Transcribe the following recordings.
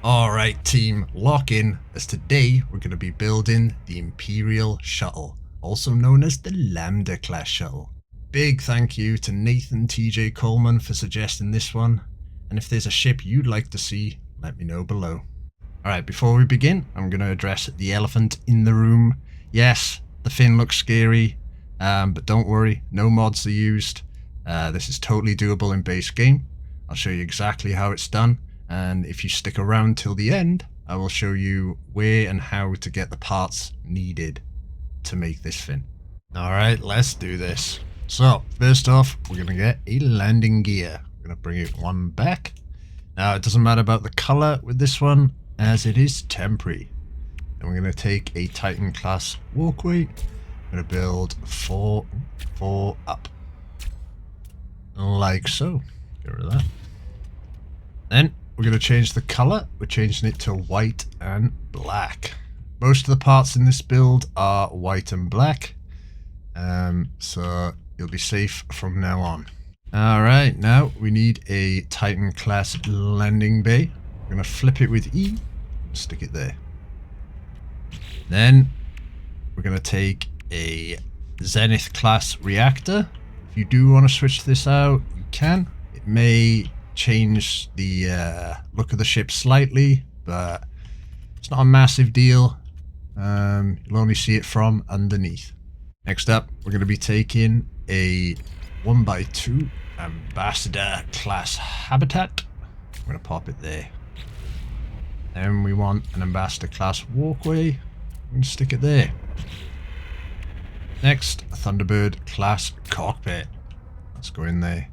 Alright team, lock in, as today we're going to be building the Imperial Shuttle, also known as the Lambda-class shuttle. Big thank you to Nathan TJ Coleman for suggesting this one, and if there's a ship you'd like to see, let me know below. Alright, before we begin, I'm going to address the elephant in the room. Yes, the fin looks scary, but don't worry, no mods are used. This is totally doable in base game. I'll show you exactly how it's done. And if you stick around till the end, I will show you where and how to get the parts needed to make this fin. Alright, let's do this. So, first off, we're going to get a landing gear. We're going to bring it one back. Now, it doesn't matter about the colour with this one, as it is temporary. And we're going to take a Titan class walkway. We're going to build four up. Like so. Get rid of that. Then, we're going to change the colour. We're changing it to white and black. Most of the parts in this build are white and black. So you'll be safe from now on. Alright, now we need a Titan class landing bay. We're going to flip it with E and stick it there. Then we're going to take a zenith-class reactor. If you do want to switch this out, you can. It may change the look of the ship slightly, but it's not a massive deal. You'll only see it from underneath. Next up, we're going to be taking a 1x2 ambassador class habitat. I'm going to pop it there. Then we want an ambassador class walkway. I'm going to stick it there. Next, a thunderbird class cockpit. Let's go in there.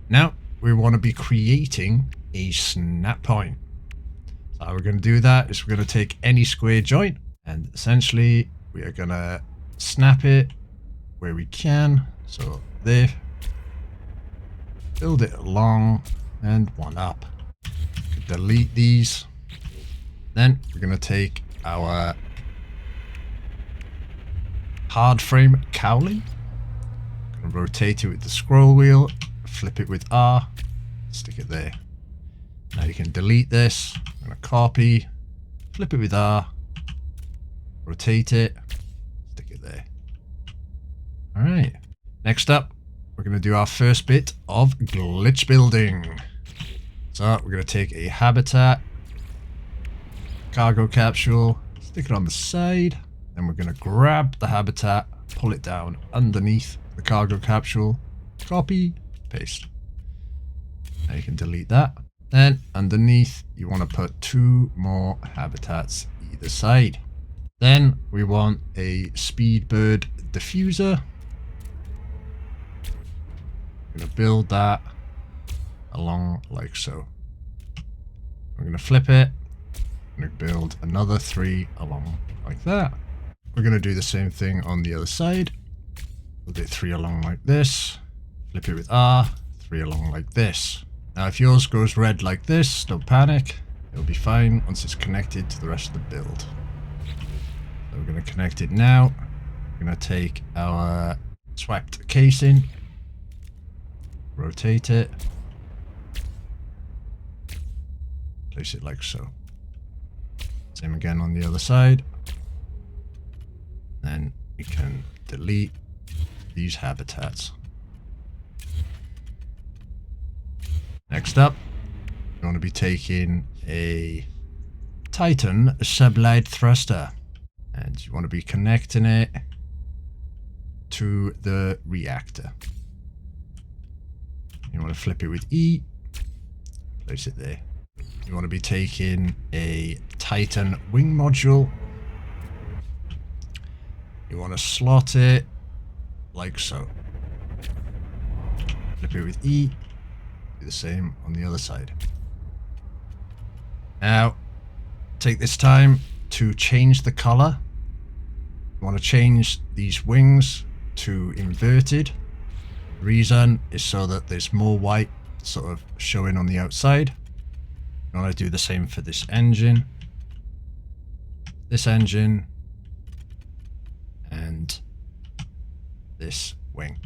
Now we want to be creating a snap point. So how we're going to do that is we're going to take any square joint and essentially we are going to snap it where we can. So there, build it along and one up. Delete these. Then we're going to take our hardframe cowling. Going to rotate it with the scroll wheel. Flip it with R, stick it there. Now you can delete this. I'm going to copy, flip it with R, rotate it, stick it there. Alright, next up, we're going to do our first bit of glitch building. So we're going to take a habitat, cargo capsule, stick it on the side, then we're going to grab the habitat, pull it down underneath the cargo capsule, copy, paste. Now you can delete that. Then underneath you want to put 2 more habitats either side. Then we want a speedbird diffuser. I'm going to build that along like so. We're going to flip it. I'm going to build another 3 along like that. We're going to do the same thing on the other side. Build it 3 along like this. Flip it with R, 3 along like this. Now if yours goes red like this, don't panic. It'll be fine once it's connected to the rest of the build. So we're going to connect it now. We're going to take our swapped casing, rotate it, place it like so. Same again on the other side. Then we can delete these habitats. Next up, you want to be taking a Titan sublight thruster and you want to be connecting it to the reactor. You want to flip it with E, place it there. You want to be taking a Titan wing module. You want to slot it like so. Flip it with E. The same on the other side. Now take this time to change the color. You want to change these wings to inverted. The reason is so that there's more white sort of showing on the outside. You want to do the same for this engine, and this wing.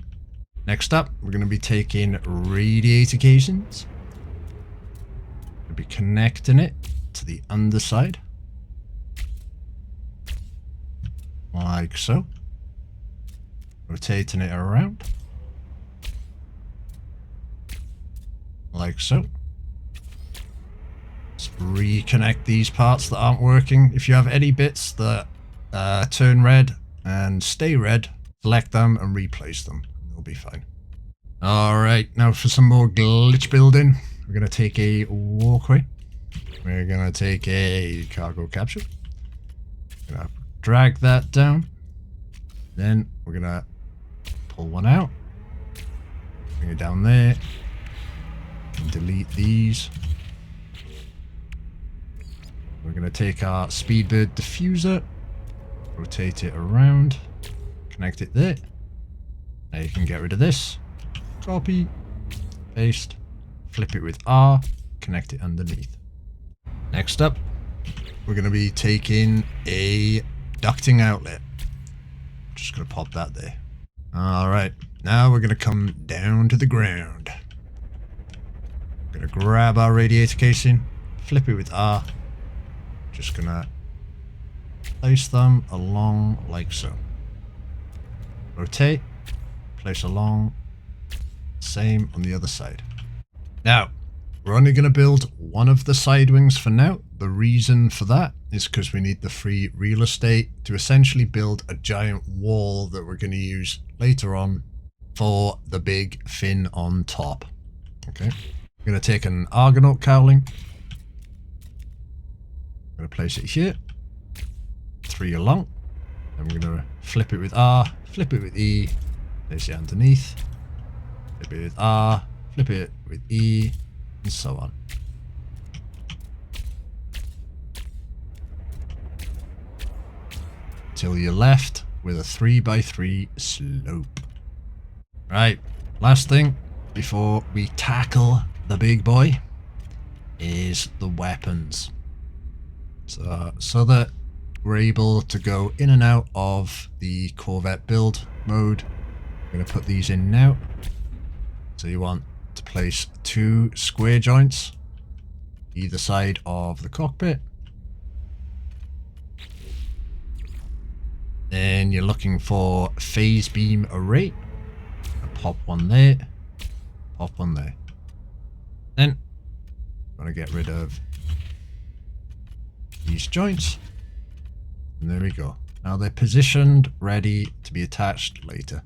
Next up, we're going to be taking radiator casings. We'll be connecting it to the underside. Like so. Rotating it around. Like so. Let's reconnect these parts that aren't working. If you have any bits that turn red and stay red, select them and replace them. They'll be fine. Alright, now for some more glitch building, we're going to take a walkway. We're going to take a cargo capsule. We're going to drag that down. Then we're going to pull one out. Bring it down there. And delete these. We're going to take our speedbird diffuser. Rotate it around. Connect it there. Now you can get rid of this. Copy. Paste. Flip it with R. Connect it underneath. Next up, we're going to be taking a ducting outlet. Just going to pop that there. Alright, now we're going to come down to the ground. We're going to grab our radiator casing, flip it with R. Just going to place them along like so. Rotate, place along, same on the other side. Now, we're only going to build one of the side wings for now. The reason for that is because we need the free real estate to essentially build a giant wall that we're going to use later on for the big fin on top. Okay, we're going to take an Argonaut cowling. I'm going to place it here, 3 along. Then we're going to flip it with R, flip it with E, place it underneath, flip it with R, flip it with E, and so on. Till you're left with a 3x3 slope. Right, last thing before we tackle the big boy is the weapons. So that we're able to go in and out of the Corvette build mode. I'm going to put these in now. So you want to place 2 square joints either side of the cockpit. Then you're looking for phase beam array. Pop one there, pop one there. Then I'm going to get rid of these joints. And there we go. Now they're positioned, ready to be attached later.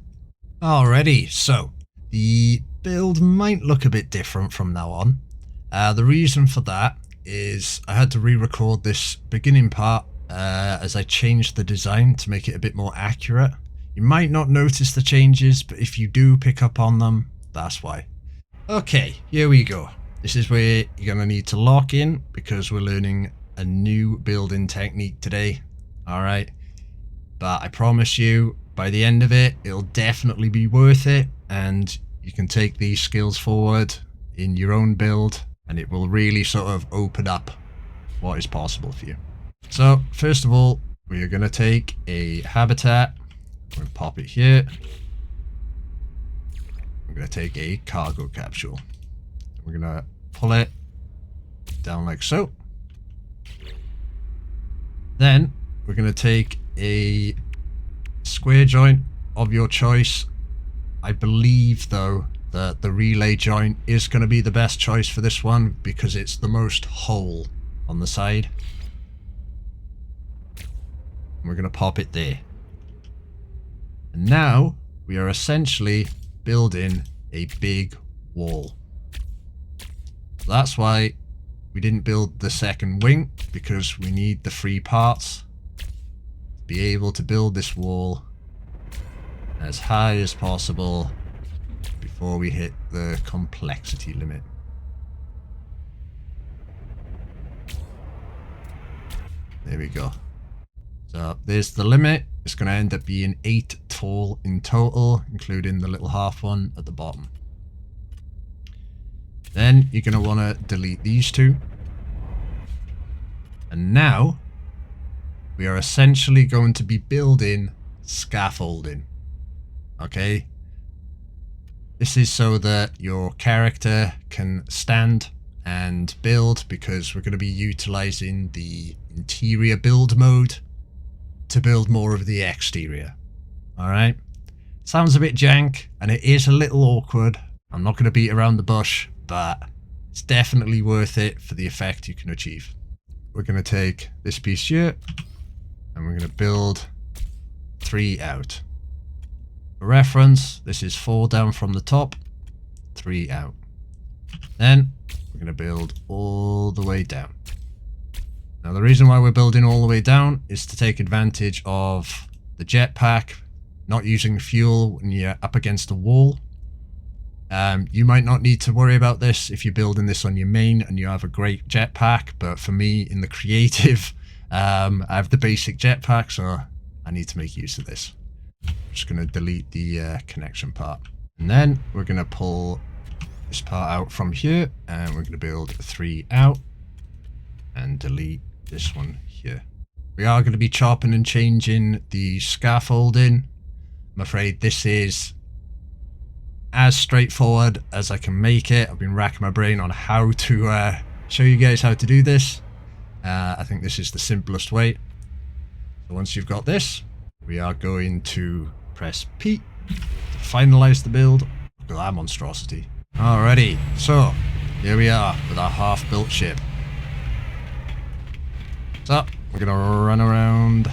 Alrighty, so the build might look a bit different from now on. The reason for that is I had to re-record this beginning part as I changed the design to make it a bit more accurate. You might not notice the changes, but if you do pick up on them, that's why. Okay, here we go. This is where you're going to need to lock in because we're learning a new building technique today. Alright, but I promise you, by the end of it, it'll definitely be worth it, and you can take these skills forward in your own build, and it will really sort of open up what is possible for you. So, first of all, we are going to take a habitat. We're going to pop it here. We're going to take a cargo capsule. We're going to pull it down like so. Then, we're going to take a square joint of your choice. I believe, though, that the relay joint is going to be the best choice for this one because it's the most whole on the side. We're going to pop it there. And now we are essentially building a big wall. That's why we didn't build the second wing, because we need the 3 parts to be able to build this wall as high as possible before we hit the complexity limit. There we go. So there's the limit. It's going to end up being 8 tall in total, including the little half one at the bottom. Then you're going to want to delete these 2. And now we are essentially going to be building scaffolding. Okay? This is so that your character can stand and build, because we're going to be utilizing the interior build mode to build more of the exterior. Alright? Sounds a bit jank, and it is a little awkward. I'm not going to beat around the bush, but it's definitely worth it for the effect you can achieve. We're going to take this piece here, and we're going to build 3 out. For reference, this is 4 down from the top, 3 out. Then we're going to build all the way down. Now the reason why we're building all the way down is to take advantage of the jetpack not using fuel when you're up against a wall. You might not need to worry about this if you're building this on your main and you have a great jetpack, but for me in the creative, I have the basic jetpack, so I need to make use of this. I'm just going to delete the connection part. And then we're going to pull this part out from here, and we're going to build 3 out and delete this one here. We are going to be chopping and changing the scaffolding. I'm afraid this is as straightforward as I can make it. I've been racking my brain on how to show you guys how to do this. I think this is the simplest way. So once you've got this, we are going to press P to finalize the build. Look at that monstrosity. Alrighty, so here we are with our half-built ship. So we're gonna run around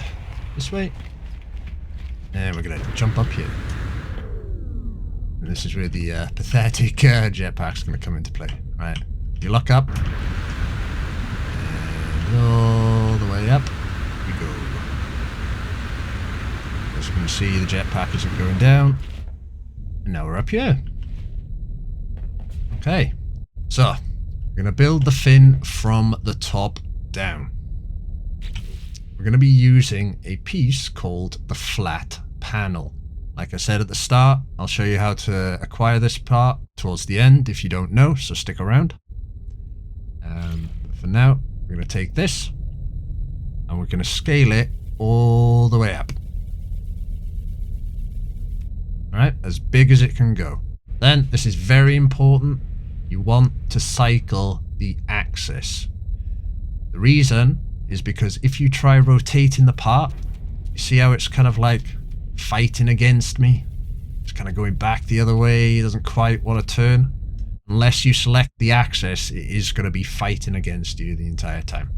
this way, and we're gonna jump up here. And this is where the pathetic jetpack's gonna come into play. Right, you look up, and all the way up we go. As you can see, the jetpack isn't going down, and now we're up here. Okay, so we're going to build the fin from the top down. We're going to be using a piece called the flat panel. Like I said at the start, I'll show you how to acquire this part towards the end if you don't know, so stick around. But for now, we're going to take this and we're going to scale it all the way up. Alright, as big as it can go. Then, this is very important, you want to cycle the axis. The reason is because if you try rotating the part, you see how it's kind of like fighting against me? It's kind of going back the other way, it doesn't quite want to turn. Unless you select the axis, it is going to be fighting against you the entire time.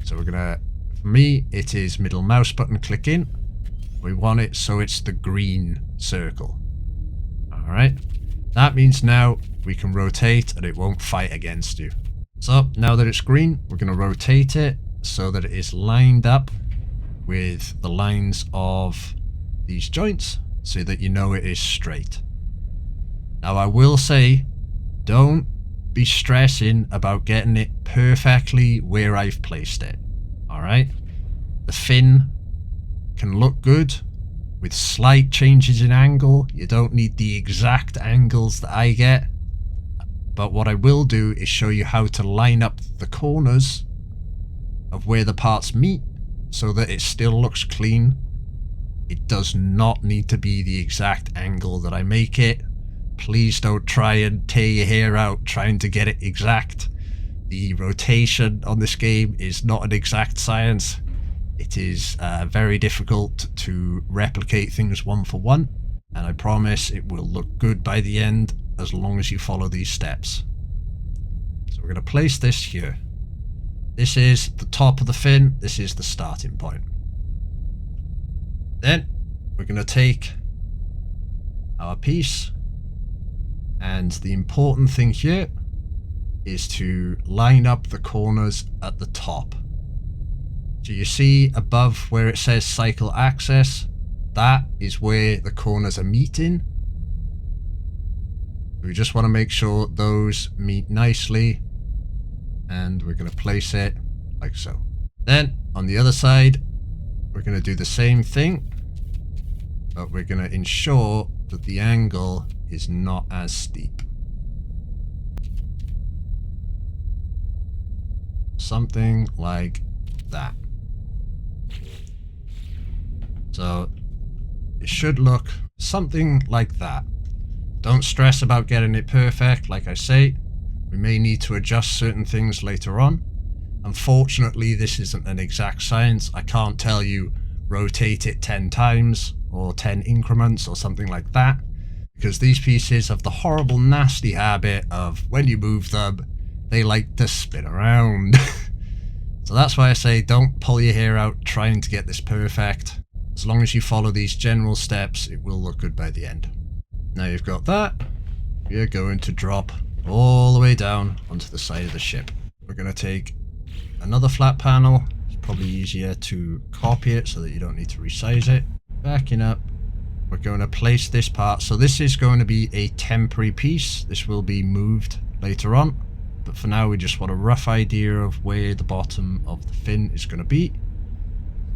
So we're going to, for me, it is middle mouse button click in. We want it so it's the green circle. Alright, that means now we can rotate and it won't fight against you. So now that it's green, we're going to rotate it so that it is lined up with the lines of these joints so that you know it is straight. Now I will say, don't be stressing about getting it perfectly where I've placed it. Alright, the fin can look good with slight changes in angle. You don't need the exact angles that I get, but what I will do is show you how to line up the corners of where the parts meet so that it still looks clean. It does not need to be the exact angle that I make it. Please don't try and tear your hair out trying to get it exact. The rotation on this game is not an exact science. It is very difficult to replicate things one for one, and I promise it will look good by the end as long as you follow these steps. So we're going to place this here. This is the top of the fin, this is the starting point. Then we're going to take our piece, and the important thing here is to line up the corners at the top. So you see above where it says cycle axis, that is where the corners are meeting. We just want to make sure those meet nicely, and we're going to place it like so. Then on the other side, we're going to do the same thing, but we're going to ensure that the angle is not as steep. Something like that. So it should look something like that. Don't stress about getting it perfect. Like I say, We may need to adjust certain things later on. Unfortunately, this isn't an exact science. I can't tell you rotate it 10 times or 10 increments or something like that, because these pieces have the horrible, nasty habit of when you move them, they like to spin around. So that's why I say don't pull your hair out trying to get this perfect. As long as you follow these general steps, it will look good by the end. Now you've got that, you're going to drop all the way down onto the side of the ship. We're going to take another flat panel. It's probably easier to copy it so that you don't need to resize it. Backing up, we're going to place this part. So this is going to be a temporary piece. This will be moved later on. But for now, we just want a rough idea of where the bottom of the fin is going to be.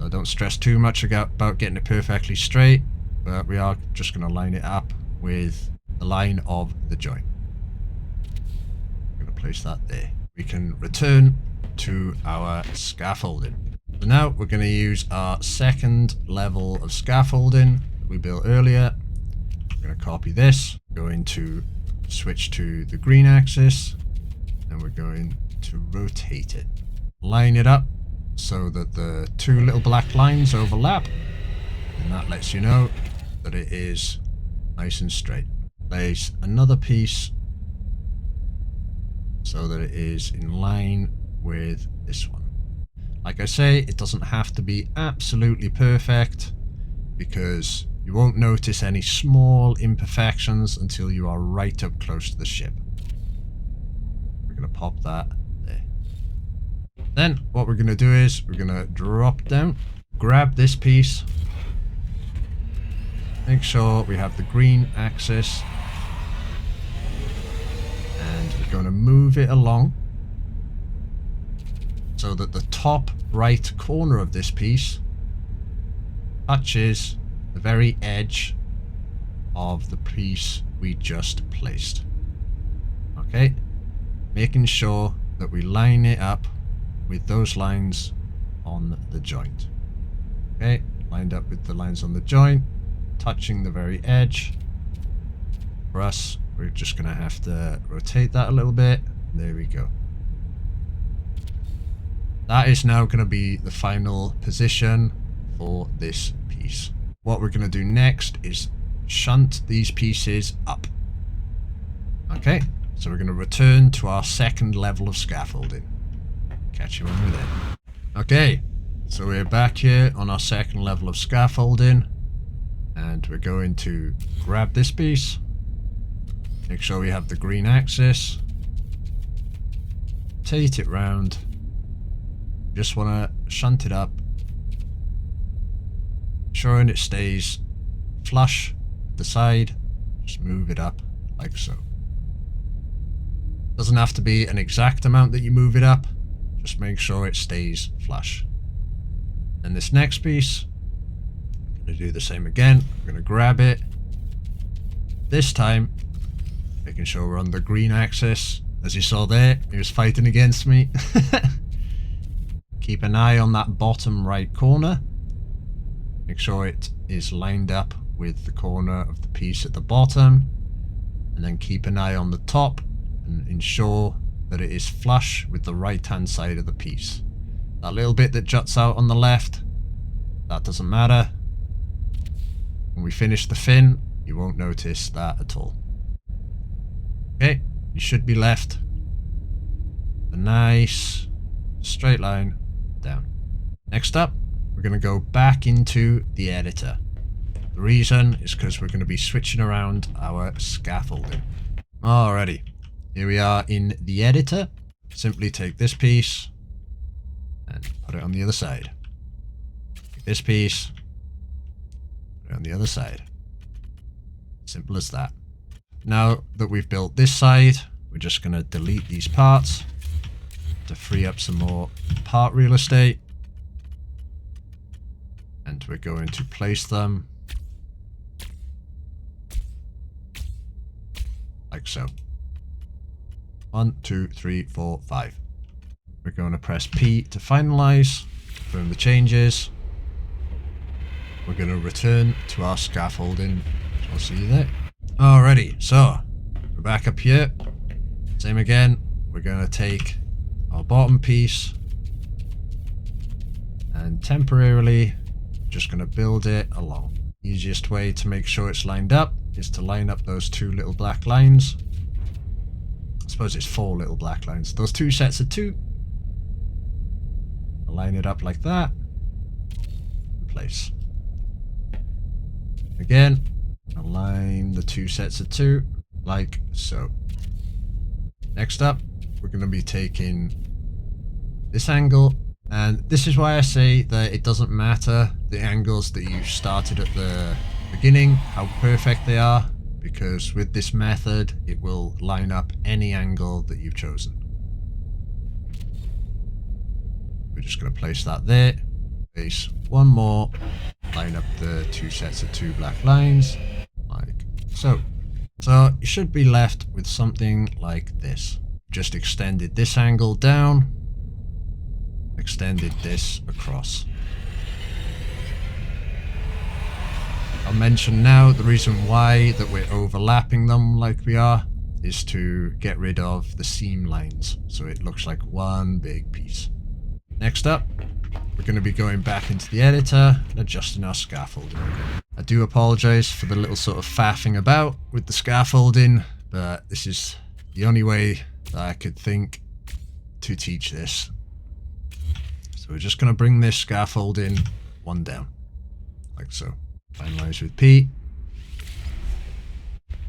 So don't stress too much about getting it perfectly straight, but we are just going to line it up with the line of the joint. I'm going to place that there. We can return to our scaffolding. So now we're going to use our second level of scaffolding that we built earlier. We're going to copy this, going to switch to the green axis, and we're going to rotate it. Line it up so that the two little black lines overlap, and that lets you know that it is nice and straight. Place another piece so that it is in line with this one. Like I say, it doesn't have to be absolutely perfect because you won't notice any small imperfections until you are right up close to the ship. We're going to pop that there. Then what we're going to do is we're going to drop down, grab this piece, make sure we have the green axis, and we're going to move it along so that the top right corner of this piece touches the very edge of the piece we just placed. Okay, making sure that we line it up with those lines on the joint. Okay, lined up with the lines on the joint, touching the very edge. For us, we're just going to have to rotate that a little bit. There we go. That is now going to be the final position for this piece. What we're going to do next is shunt these pieces up. Okay, so we're going to return to our second level of scaffolding. Catch you when we're there. Okay, so we're back here on our second level of scaffolding, and we're going to grab this piece, make sure we have the green axis, rotate it round, just want to shunt it up, ensuring it stays flush at the side, just move it up like so. Doesn't have to be an exact amount that you move it up, just make sure it stays flush. And this next piece, I'm going to do the same again. I'm going to grab it. This time, making sure we're on the green axis. As you saw there, he was fighting against me. Keep an eye on that bottom right corner. Make sure it is lined up with the corner of the piece at the bottom. And then keep an eye on the top and ensure that it is flush with the right hand side of the piece. That little bit that juts out on the left, that doesn't matter. When we finish the fin, you won't notice that at all. Okay, you should be left a nice straight line down. Next up, we're going to go back into the editor. The reason is because we're going to be switching around our scaffolding. Alrighty. Here we are in the editor. Simply take this piece and put it on the other side. Take this piece, put it on the other side. Simple as that. Now that we've built this side, we're just going to delete these parts to free up some more part real estate. And we're going to place them like so. 1, 2, 3, 4, 5. We're going to press P to finalize, confirm the changes. We're going to return to our scaffolding. I'll see you there. Alrighty, so we're back up here. Same again. we're going to take our bottom piece and temporarily just going to build it along. Easiest way to make sure it's lined up is to line up those two little black lines. I suppose it's 4 little black lines. Those 2 sets of 2. Line it up like that. In place. Again, align the 2 sets of 2 like so. Next up, we're going to be taking this angle, and this is why I say that it doesn't matter the angles that you started at the beginning, how perfect they are, because with this method it will line up any angle that you've chosen. We're just going to place that there, place one more, line up the 2 sets of 2 black lines like so. So you should be left with something like this. Just extended this angle down, extended this across. I'll mention now the reason why that we're overlapping them like we are is to get rid of the seam lines, so it looks like one big piece. Next up, we're going to be going back into the editor and adjusting our scaffolding. I do apologise for the little sort of faffing about with the scaffolding, but this is the only way that I could think to teach this. So we're just going to bring this scaffolding one down, like so. Finalise with P.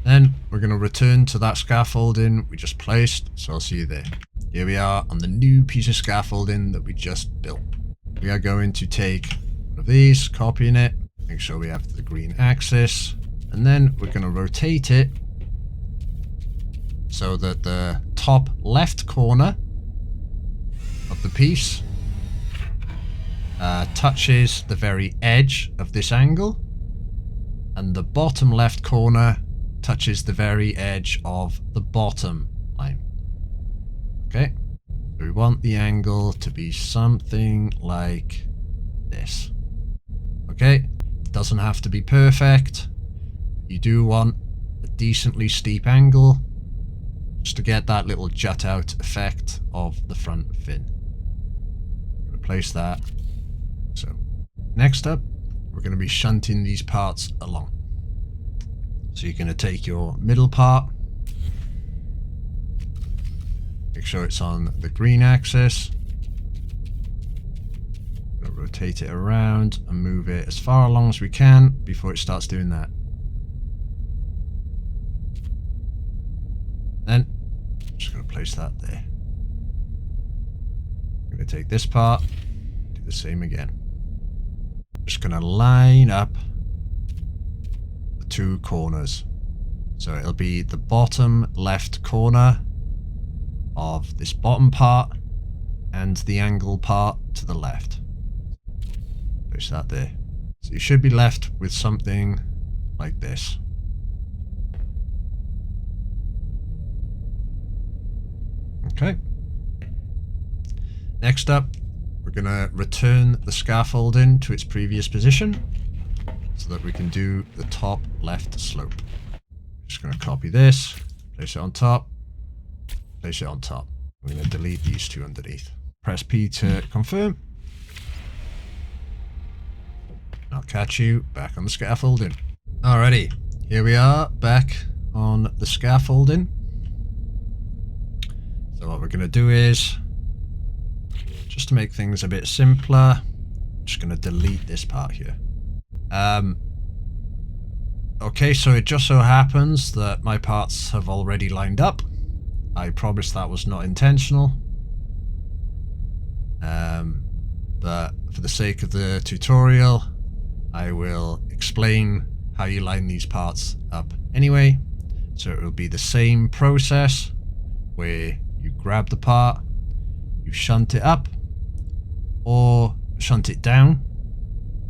Then we're going to return to that scaffolding we just placed, so I'll see you there. Here we are on the new piece of scaffolding that we just built. We are going to take one of these, copying it, make sure we have the green axis, and then we're going to rotate it so that the top left corner of the piece touches the very edge of this angle, and the bottom left corner touches the very edge of the bottom line. Okay, so we want the angle to be something like this. Okay, it doesn't have to be perfect. You do want a decently steep angle just to get that little jut out effect of the front fin. Replace that. So next up, we're going to be shunting these parts along. So you're going to take your middle part, make sure it's on the green axis, rotate it around and move it as far along as we can before it starts doing that. Then I'm just going to place that there. I'm going to take this part, do the same again. Just going to line up the 2 corners. So it'll be the bottom left corner of this bottom part and the angle part to the left. Place that there. So you should be left with something like this. Okay. Next up, we're going to return the scaffolding to its previous position so that we can do the top left slope. Just going to copy this, place it on top, place it on top. We're going to delete these 2 underneath. Press P to confirm. I'll catch you back on the scaffolding. Alrighty, here we are back on the scaffolding. So what we're going to do is, just to make things a bit simpler, I'm just going to delete this part here. Okay, so it just so happens that my parts have already lined up. I promise that was not intentional. But for the sake of the tutorial, I will explain how you line these parts up anyway. So it will be the same process where you grab the part, you shunt it up, or shunt it down,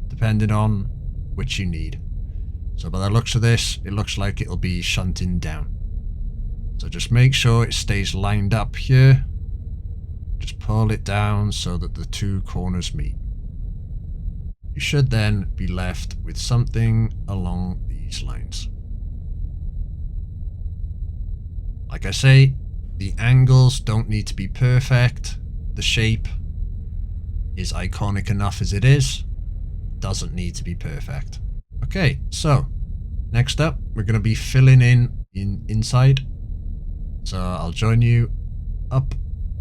depending on which you need. So by the looks of this, it looks like it'll be shunting down. So just make sure it stays lined up here. Just pull it down so that the 2 corners meet. You should then be left with something along these lines. Like I say, The angles don't need to be perfect. The shape is iconic enough as it is. Doesn't need to be perfect. Okay, so next up, we're going to be filling inside. So I'll join you up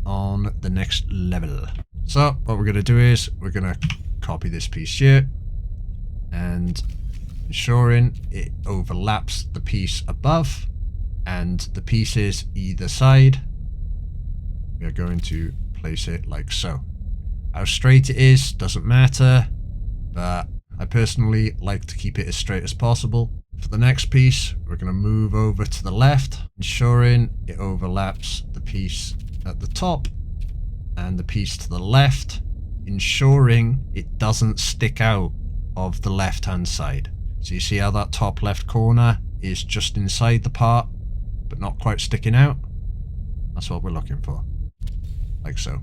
on the next level. So what we're going to do is we're going to copy this piece here and ensuring it overlaps the piece above and the pieces either side. We are going to place it like so. How straight it is doesn't matter, but I personally like to keep it as straight as possible. For the next piece, we're going to move over to the left, ensuring it overlaps the piece at the top and the piece to the left, ensuring it doesn't stick out of the left hand side. So you see how that top left corner is just inside the part but not quite sticking out? That's what we're looking for, like so.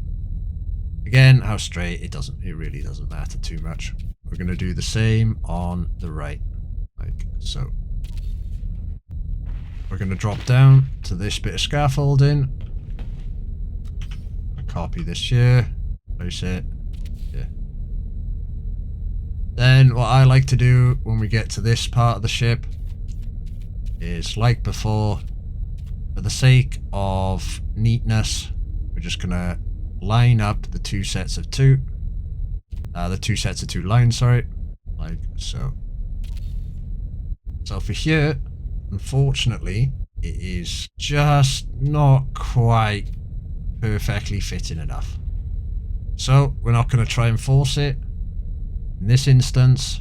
Again, how straight, it really doesn't matter too much. We're going to do the same on the right, like so. We're going to drop down to this bit of scaffolding, copy this here, place it here. Then what I like to do when we get to this part of the ship is, like before, for the sake of neatness, we're just going to line up the two sets of two lines, sorry, like so. So for here, unfortunately, it is just not quite perfectly fitting enough. So we're not going to try and force it. In this instance,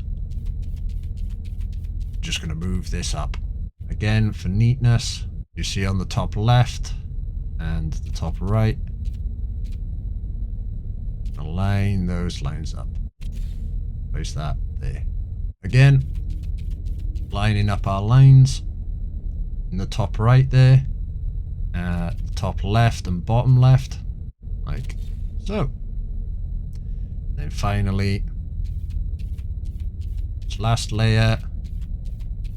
I'm just going to move this up. Again, for neatness, you see on the top left and the top right, align those lines up. Place that there. Again, lining up our lines in the top right there, top left and bottom left, like so. Then finally, this last layer,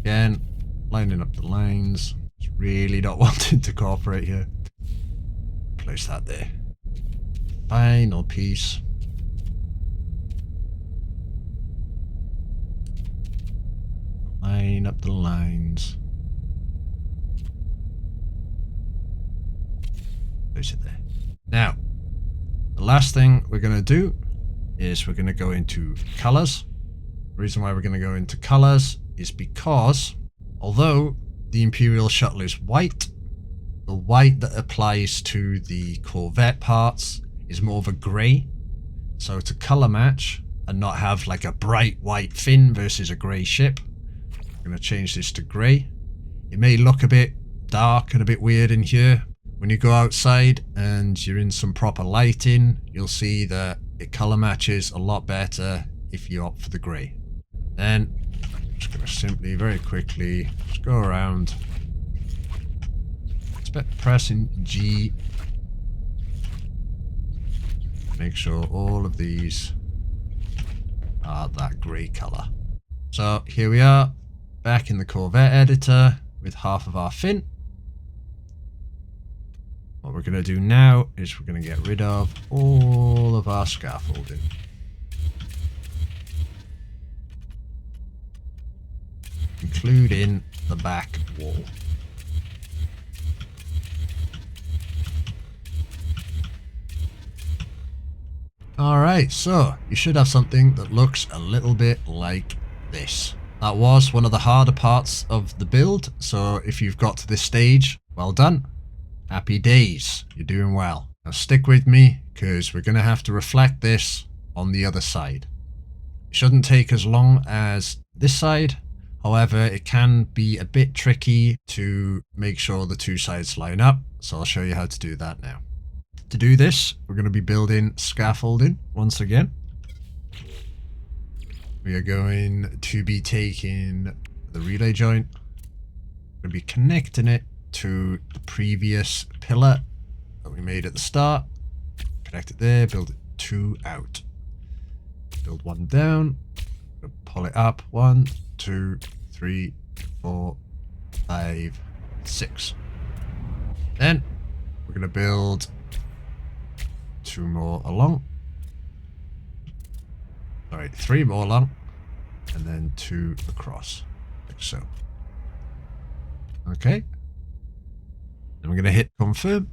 again, lining up the lines. It's really not wanting to cooperate here. Place that there. Final piece. Line up the lines. Place it there. Now, the last thing we're going to do is we're going to go into colors. The reason why we're going to go into colors is because although the Imperial Shuttle is white, the white that applies to the Corvette parts is more of a grey. So to color match and not have like a bright white fin versus a grey ship, I'm going to change this to grey. It may look a bit dark and a bit weird in here. When you go outside and you're in some proper lighting, you'll see that it color matches a lot better if you opt for the grey. Then I'm just going to simply, very quickly, just go around. Pressing G. Make sure all of these are that grey colour. So here we are, back in the Corvette editor with half of our fin. What we're going to do now is we're going to get rid of all of our scaffolding. Including the back wall. Alright, so you should have something that looks a little bit like this. That was one of the harder parts of the build, so if you've got to this stage, well done. Happy days, you're doing well. Now stick with me, because we're going to have to reflect this on the other side. It shouldn't take as long as this side, however it can be a bit tricky to make sure the two sides line up, so I'll show you how to do that now. To do this, we're going to be building scaffolding once again. We are going to be taking the relay joint. We're going to be connecting it to the previous pillar that we made at the start. Connect it there, build it two out. Build one down, pull it up, 1, 2, 3, 4, 5, 6. Then we're going to build 2 more along. Alright, 3 more along. And then 2 across. Like so. Okay. Then we're going to hit confirm.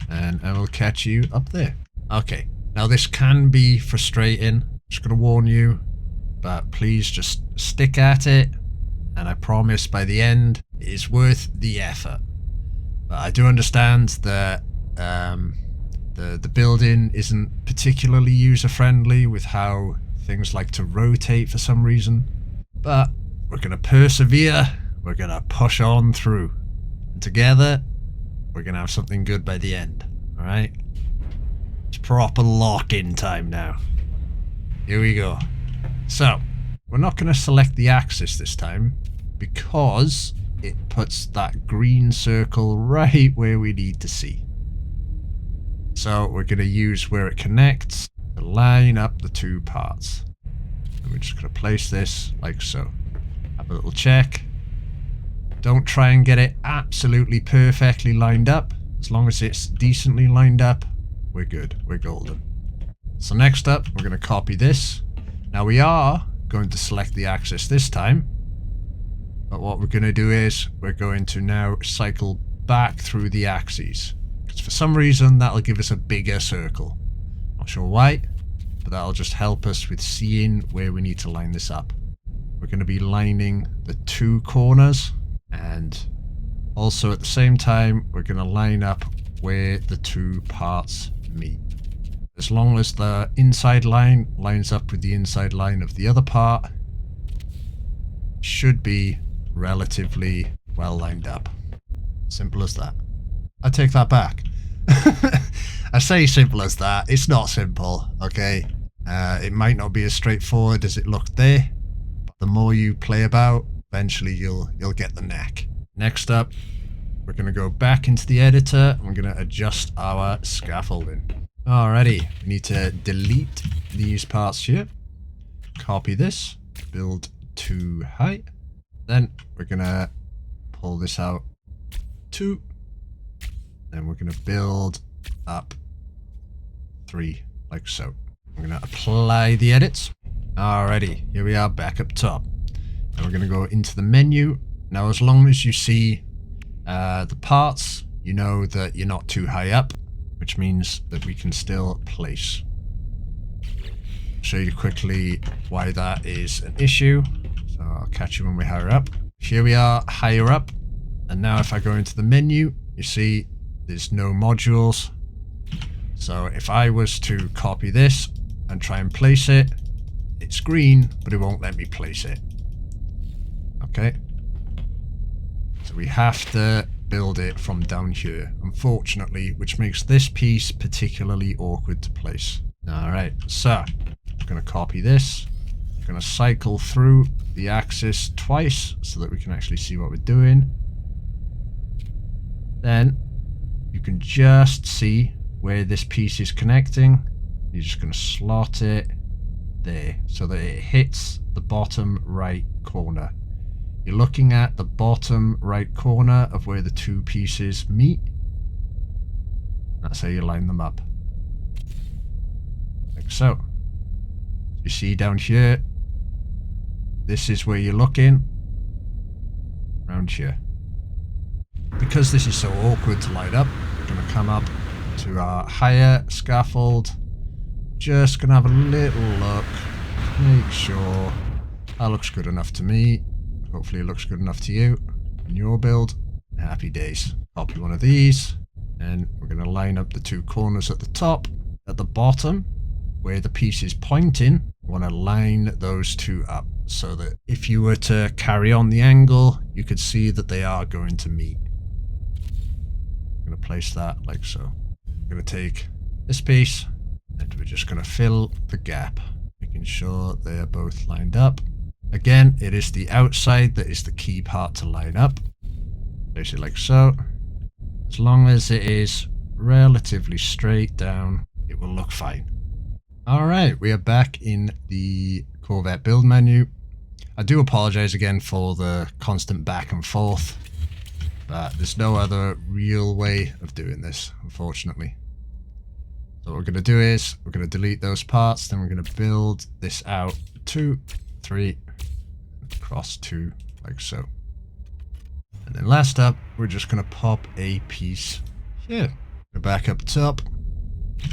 And I will catch you up there. Okay. Now this can be frustrating. Just going to warn you. But please just stick at it. And I promise by the end, it is worth the effort. But I do understand that the building isn't particularly user-friendly with how things like to rotate for some reason. But we're going to persevere. We're going to push on through. And together, we're going to have something good by the end. Alright? It's proper lock-in time now. Here we go. So, we're not going to select the axis this time because it puts that green circle right where we need to see. So we're going to use where it connects to line up the 2 parts. And we're just going to place this like so. Have a little check. Don't try and get it absolutely perfectly lined up. As long as it's decently lined up, we're good. We're golden. So next up, we're going to copy this. Now we are going to select the axis this time. But what we're going to do is we're going to now cycle back through the axes. Because for some reason that'll give us a bigger circle. Not sure why, but that'll just help us with seeing where we need to line this up. We're going to be lining the 2 corners, and also at the same time we're going to line up where the 2 parts meet. As long as the inside line lines up with the inside line of the other part, should be relatively well lined up. Simple as that. I take that back. I say simple as that. It's not simple, okay? It might not be as straightforward as it looked there, but the more you play about, eventually you'll get the knack. Next up, we're going to go back into the editor and we're going to adjust our scaffolding. Alrighty, we need to delete these parts here. Copy this, build 2 height. Then we're going to pull this out 2. Then we're going to build up 3, like so. I'm going to apply the edits. Alrighty, here we are back up top. And we're going to go into the menu. Now as long as you see the parts, you know that you're not too high up, which means that we can still place. I'll show you quickly why that is an issue. So I'll catch you when we're higher up. Here we are higher up. And now if I go into the menu, you see there's no modules. So if I was to copy this and try and place it, it's green, but it won't let me place it. Okay. So we have to build it from down here, unfortunately, which makes this piece particularly awkward to place. Alright, so I'm going to copy this. I'm going to cycle through the axis twice so that we can actually see what we're doing. Then you can just see where this piece is connecting. You're just going to slot it there so that it hits the bottom right corner. You're looking at the bottom right corner of where the 2 pieces meet. That's how you line them up. Like so. You see down here, this is where you're looking. Around here. Because this is so awkward to line up, we're going to come up to our higher scaffold. Just going to have a little look. Make sure that looks good enough to me. Hopefully it looks good enough to you in your build. Happy days. Copy one of these. And we're going to line up the 2 corners at the top. At the bottom, where the piece is pointing, we want to line those 2 up so that if you were to carry on the angle, you could see that they are going to meet. I'm going to place that like so. I'm going to take this piece and we're just going to fill the gap, making sure they are both lined up. Again, it is the outside that is the key part to line up. Place it like so. As long as it is relatively straight down, it will look fine. Alright, we are back in the Corvette build menu. I do apologize again for the constant back and forth. But there's no other real way of doing this, unfortunately. So what we're going to do is we're going to delete those parts, then we're going to build this out 2, 3, across 2, like so. And then last up, we're just going to pop a piece here. Go back up top.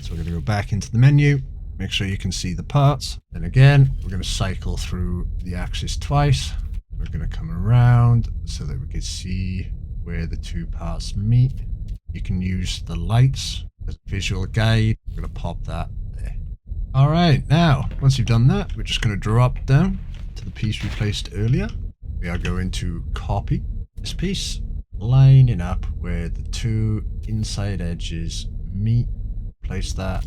So we're going to go back into the menu, make sure you can see the parts. Then again, we're going to cycle through the axis twice. We're going to come around so that we can see where the 2 parts meet. You can use the lights as a visual guide. I'm going to pop that there. Alright, now, once you've done that, we're just going to drop down to the piece we placed earlier. We are going to copy this piece, lining up where the 2 inside edges meet. Place that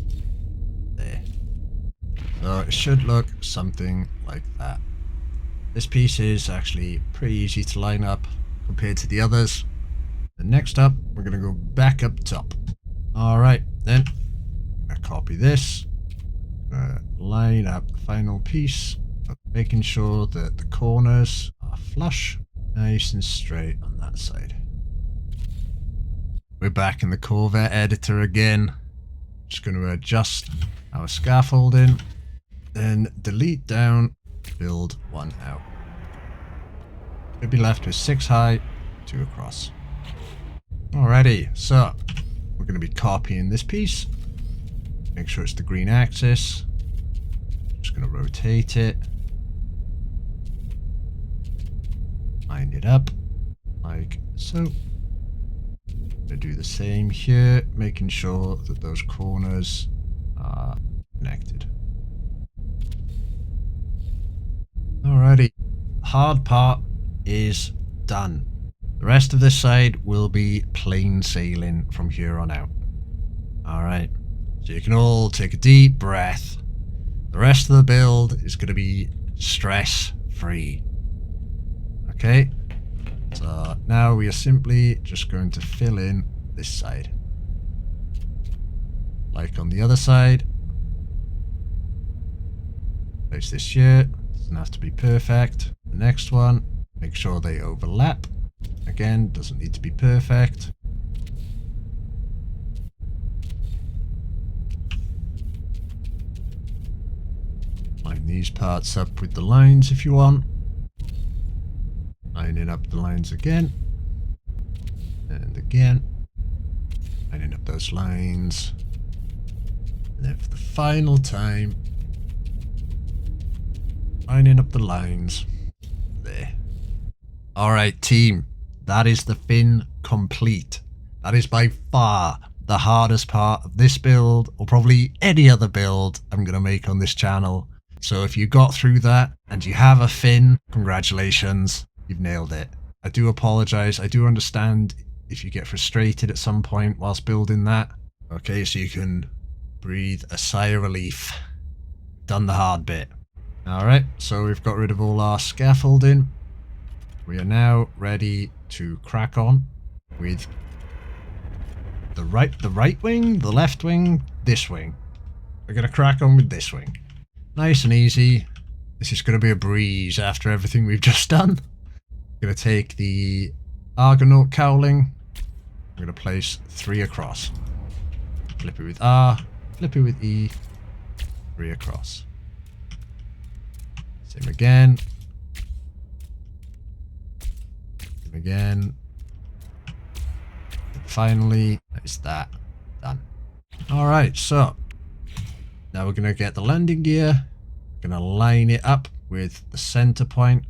there. So it should look something like that. This piece is actually pretty easy to line up compared to the others. And next up, we're going to go back up top. Alright, then I'm going to copy this. Line up the final piece, making sure that the corners are flush, nice and straight on that side. We're back in the Corvette editor again. Just going to adjust our scaffolding, then delete down, build 1 out. We'll be left with 6 high, 2 across. Alrighty, so we're going to be copying this piece. Make sure it's the green axis. Just going to rotate it. Line it up, like so. Do the same here, making sure that those corners are connected. Alrighty, the hard part is done. The rest of this side will be plain sailing from here on out. Alright, so you can all take a deep breath. The rest of the build is going to be stress free. Okay? So now we are simply just going to fill in this side. Like on the other side. Place this here. Doesn't have to be perfect. The next one, make sure they overlap. Again, doesn't need to be perfect. Line these parts up with the lines if you want. Lining up the lines again, and again, lining up those lines, and then for the final time, lining up the lines, there. Alright team, that is the fin complete. That is by far the hardest part of this build, or probably any other build I'm going to make on this channel. So if you got through that, and you have a fin, congratulations. You've nailed it. I do apologize. I do understand if you get frustrated at some point whilst building that. Okay, so you can breathe a sigh of relief. Done the hard bit. Alright, so we've got rid of all our scaffolding. We are now ready to crack on with the right wing, the left wing, this wing. We're going to crack on with this wing. Nice and easy. This is going to be a breeze after everything we've just done. I'm going to take the Argonaut cowling. I'm going to place 3 across. Flip it with R, flip it with E, 3 across. Same again. Same again. And finally, it's that. Done. Alright, so now we're going to get the landing gear. We're going to line it up with the center point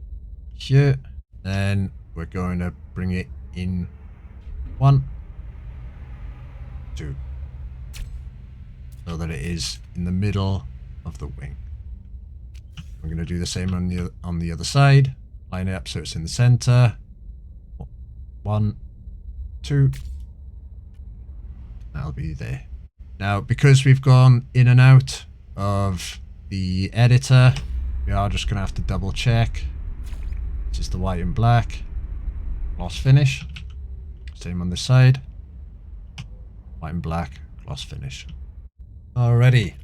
here. Then we're going to bring it in 1, 2, so that it is in the middle of the wing. We're going to do the same on the other side. Line it up so it's in the center. 1, 2. That'll be there. Now, because we've gone in and out of the editor, we are just going to have to double check. This is the white and black. Gloss finish. Same on this side. White and black. Gloss finish. Alrighty.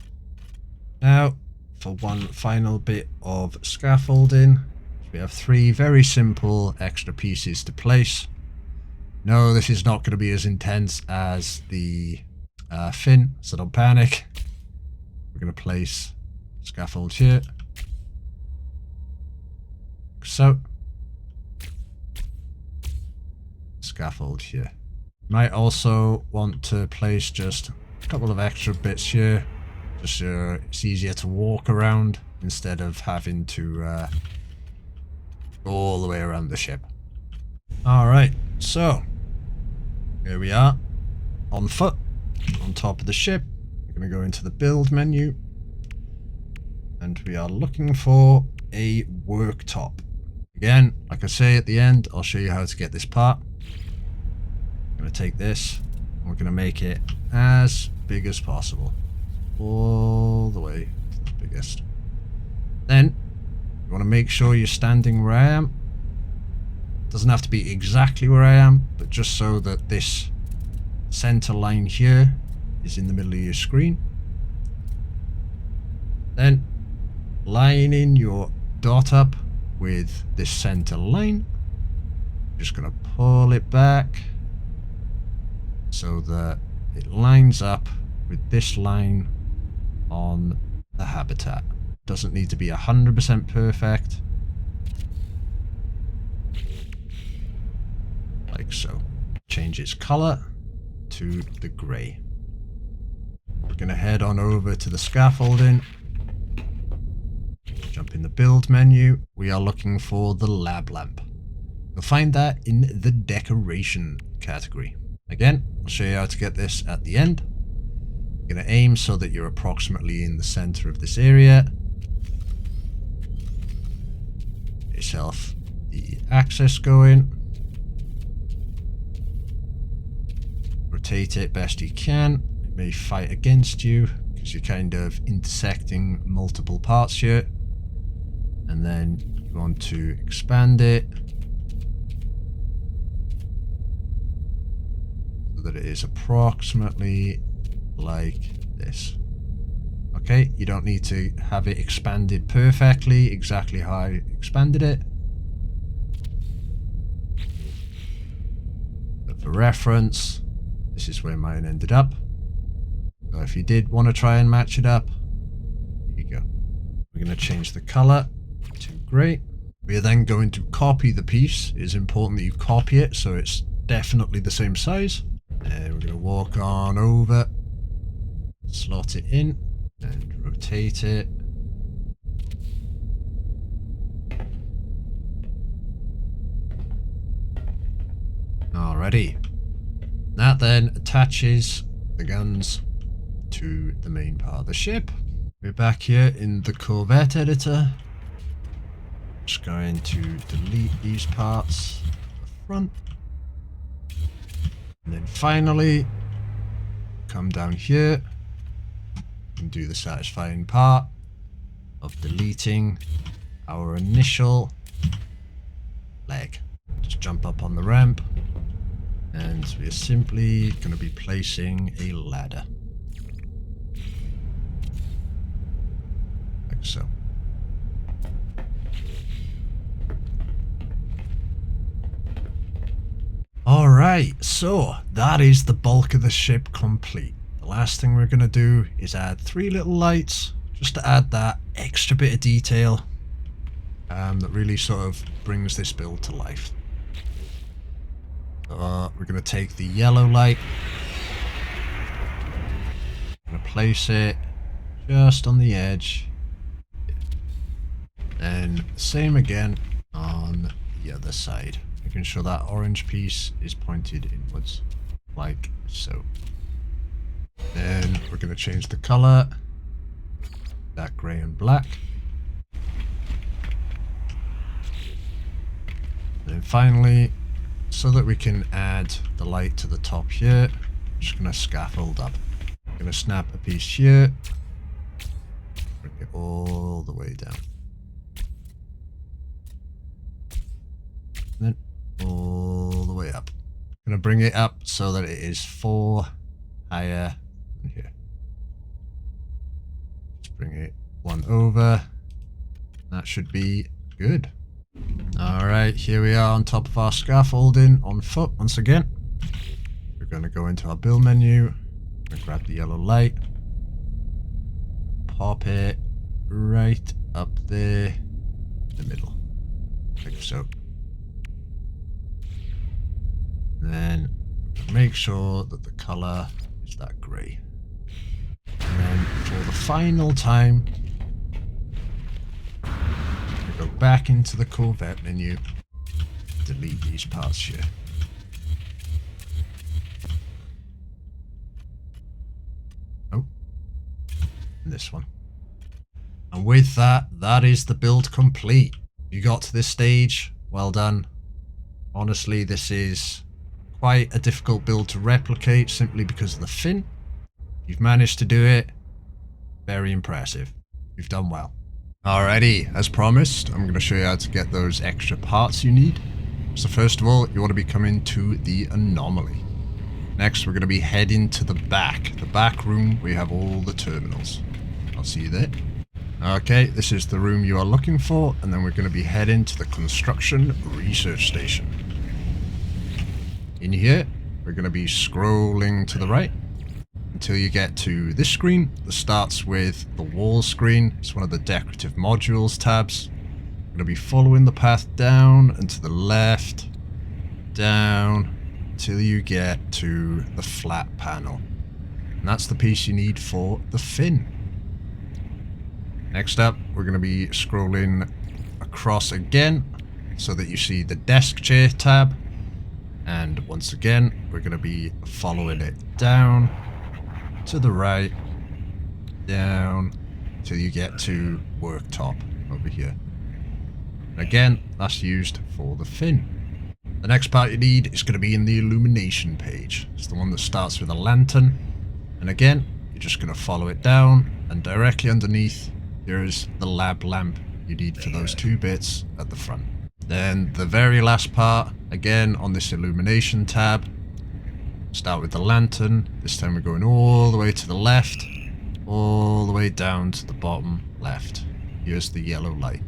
Now, for one final bit of scaffolding, we have 3 very simple extra pieces to place. No, this is not going to be as intense as the fin, so don't panic. We're going to place scaffold here. So, scaffold here. Might also want to place just a couple of extra bits here, just so it's easier to walk around instead of having to go all the way around the ship. Alright, so here we are on foot on top of the ship. We're going to go into the build menu and we are looking for a worktop. Again, like I say at the end, I'll show you how to get this part. I'm going to take this and we're going to make it as big as possible. All the way to the biggest. Then, you want to make sure you're standing where I am. Doesn't have to be exactly where I am, but just so that this center line here is in the middle of your screen. Then, lining your dot up with this center line. Just going to pull it back so that it lines up with this line on the habitat. Doesn't need to be 100% perfect. Like so. Change its color to the gray. We're going to head on over to the scaffolding. Jump in the build menu. We are looking for the lab lamp. You'll find that in the decoration category. Again, I'll show you how to get this at the end. You're going to aim so that you're approximately in the center of this area. Get yourself the axis going. Rotate it best you can. It may fight against you because you're kind of intersecting multiple parts here. And then you want to expand it so that it is approximately like this. Okay, you don't need to have it expanded perfectly, exactly how I expanded it. But for reference, this is where mine ended up. So if you did want to try and match it up, here you go. We're going to change the color to grey. We are then going to copy the piece. It is important that you copy it so it's definitely the same size. And we're going to walk on over, slot it in, and rotate it. Alrighty. That then attaches the guns to the main part of the ship. We're back here in the Corvette editor. Just going to delete these parts at the front. And then finally, come down here and do the satisfying part of deleting our initial leg. Just jump up on the ramp and we're simply going to be placing a ladder. Like so. Alright, so that is the bulk of the ship complete. The last thing we're going to do is add 3 little lights, just to add that extra bit of detail that really sort of brings this build to life. We're going to take the yellow light, I'm going to place it just on the edge, and same again on the other side. Making sure that orange piece is pointed inwards, like so. Then we're going to change the color, that grey and black. And then finally, so that we can add the light to the top here, I'm just going to scaffold up. I'm going to snap a piece here, bring it all the way down. And then all the way up. I'm going to bring it up so that it is 4 higher than here. Just bring it 1 over. That should be good. Alright, here we are on top of our scaffolding on foot once again. we're going to go into our build menu. We're going to grab the yellow light. Pop it right up there in the middle. Like so. Then make sure that the color is that grey. And then for the final time, we go back into the Corvette menu, delete these parts here. Oh, and this one. And with that, that is the build complete. You got to this stage, well done. Honestly, this is quite a difficult build to replicate simply because of the fin. You've managed to do it. Very impressive. You've done well. Alrighty, as promised, I'm going to show you how to get those extra parts you need. So first of all, you want to be coming to the anomaly. Next, we're going to be heading to the back room where you have all the terminals. I'll see you there. Okay, this is the room you are looking for, and then we're going to be heading to the construction research station. In here, we're going to be scrolling to the right until you get to this screen that starts with the wall screen. It's one of the decorative modules tabs. We're going to be following the path down and to the left, down, until you get to the flat panel. And that's the piece you need for the fin. Next up, we're going to be scrolling across again so that you see the desk chair tab. And once again, we're going to be following it down to the right, down, till you get to worktop over here. Again, that's used for the fin. The next part you need is going to be in the illumination page. It's the one that starts with a lantern. And again, you're just going to follow it down, and directly underneath, there's the lab lamp you need for those two bits at the front. Then the very last part, again on this illumination tab, start with the lantern. This time we're going all the way to the left, all the way down to the bottom left. Here's the yellow light.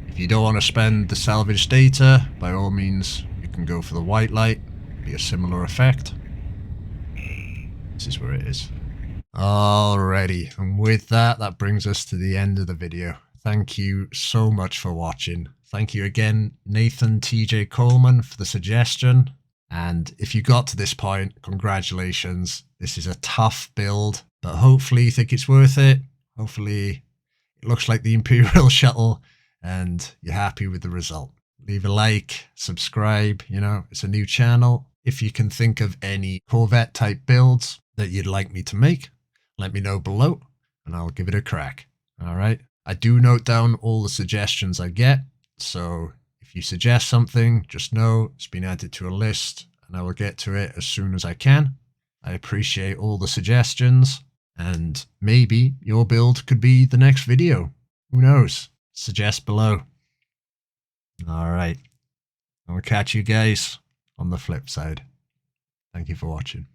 If you don't want to spend the salvage data, by all means you can go for the white light. It'll be a similar effect. This is where it is. Alrighty, and with that, that brings us to the end of the video. Thank you so much for watching. Thank you again, Nathan TJ Coleman, for the suggestion. And if you got to this point, congratulations. This is a tough build, but hopefully you think it's worth it. Hopefully it looks like the Imperial Shuttle and you're happy with the result. Leave a like, subscribe, you know, it's a new channel. If you can think of any Corvette type builds that you'd like me to make, let me know below and I'll give it a crack. All right. I do note down all the suggestions I get. So if you suggest something, just know it's been added to a list and I will get to it as soon as I can. I appreciate all the suggestions and maybe your build could be the next video. Who knows? Suggest below. All right. I will catch you guys on the flip side. Thank you for watching.